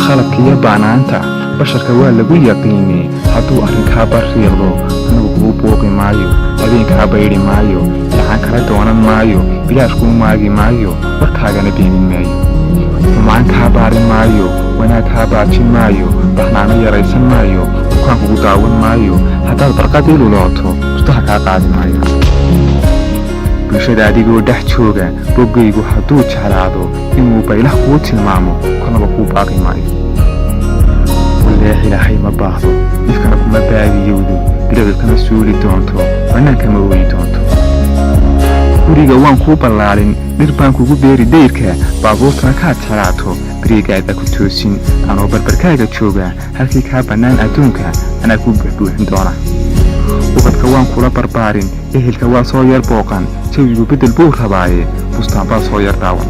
khaladkiiyo baanaanta basharka waa lagu yaqiinay hadduu arrinkaa barriiqdo anigu kuu buuqi maayo habeenkaa baydhi maayo gacan kala doonan maayo bilaash kuu maagi maayo warkaagana beenin maayo xumaan kaa baarin maayo wanaag kaa baajin maayo baxnaano yaraysan maayo bukaan kugu daawan maayo haddaad barqad ilulooto bustaha kaa qaadi maayo bulshada adigoo dhex jooga boggaygu hadduu jeclaado inuu baylah kuu tilmaamo kolnaba kuu baaqi maayo waleex ilaahay ma baahdo ifkana kuma baadiyowdo bilicilkama suuli doonto bannaankama ooyi doonto guriga waan kuu ballaalin dhir baan kugu beeri dayrka baabuurtana kaad jeclaato berigaada ku toosin anoo barbarkaaga jooga halkii kaa bannaan adduunka anaa kuu buuxbuuxin doona ubadka waan kula barbaarin ehelka waa soo yar booqan jawigu beddel buu rabaaye bustaan baa soo yar daawan